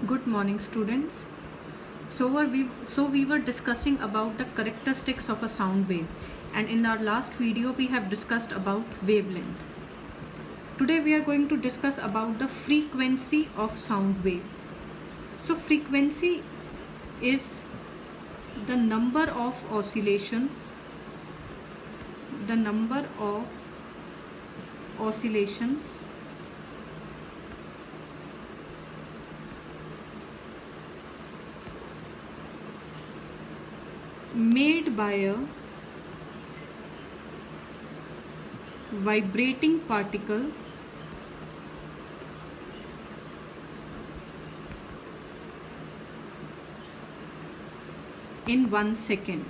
Good morning, students. So we were discussing about the characteristics of a sound wave, and in our last video we have discussed about wavelength. Today we are going to discuss about the frequency of sound wave. So frequency is the number of oscillations made by a vibrating particle in 1 second.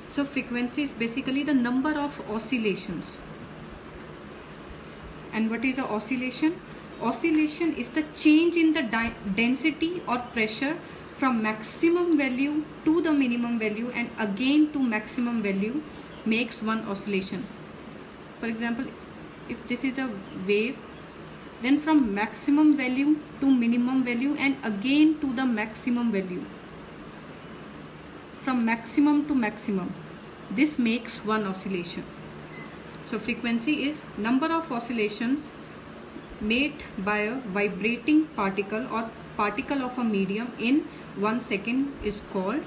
So frequency is basically the number of oscillations. And what is an oscillation? Oscillation is the change in the density or pressure from maximum value to the minimum value and again to maximum value makes one oscillation. For example, if this is a wave, then from maximum value to minimum value and again to the maximum value, from maximum to maximum, this makes one oscillation. So frequency is number of oscillations made by a vibrating particle or particle of a medium in 1 second is called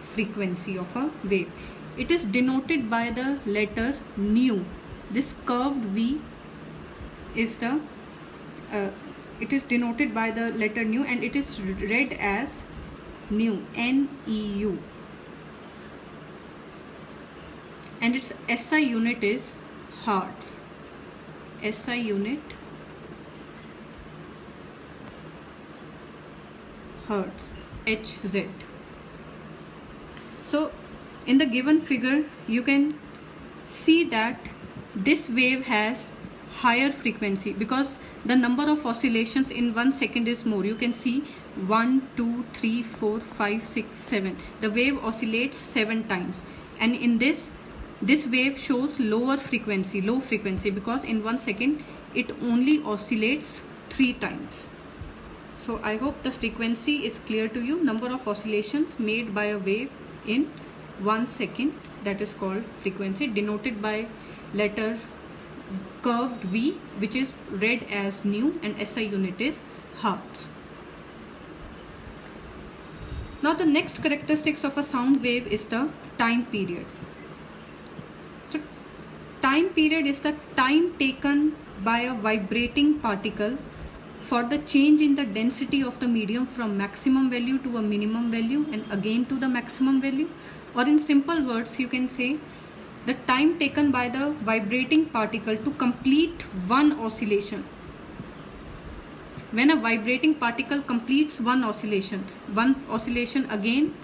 frequency of a wave. It is denoted by the letter nu. This curved V is the it is denoted by the letter nu, and it is read as nu, N-E-U, and its SI unit is hertz. SI unit hertz, Hz. So in the given figure you can see that this wave has higher frequency because the number of oscillations in 1 second is more. You can see 1, 2, 3, 4, 5, 6, 7. The wave oscillates 7 times, and in this wave shows low frequency because in 1 second it only oscillates 3 times. So I hope the frequency is clear to you. Number of oscillations made by a wave in 1 second, that is called frequency, denoted by letter curved V, which is read as nu, and SI unit is hertz. Now the next characteristics of a sound wave is the time period. So time period is the time taken by a vibrating particle for the change in the density of the medium from maximum value to a minimum value and again to the maximum value. Or in simple words, you can say the time taken by the vibrating particle to complete one oscillation. When a vibrating particle completes one oscillation again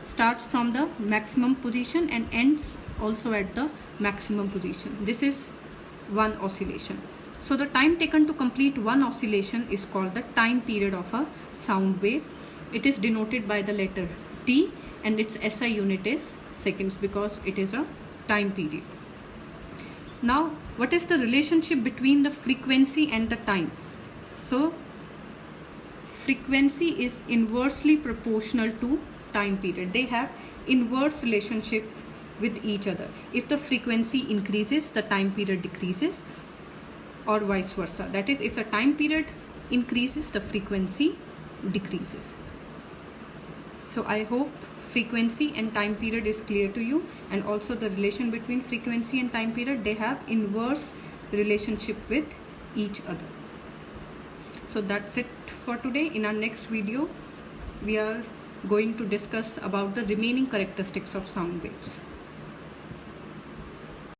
starts from the maximum position and ends also at the maximum position. This is one oscillation. So the time taken to complete one oscillation is called the time period of a sound wave. It is denoted by the letter T, and its SI unit is seconds because it is a time period. Now what is the relationship between the frequency and the time? So frequency is inversely proportional to time period. They have inverse relationship with each other. If the frequency increases, the time period decreases, or vice versa. That is, if the time period increases, the frequency decreases. So I hope frequency and time period is clear to you, and also the relation between frequency and time period, they have inverse relationship with each other. So that's it for today. In our next video we are going to discuss about the remaining characteristics of sound waves.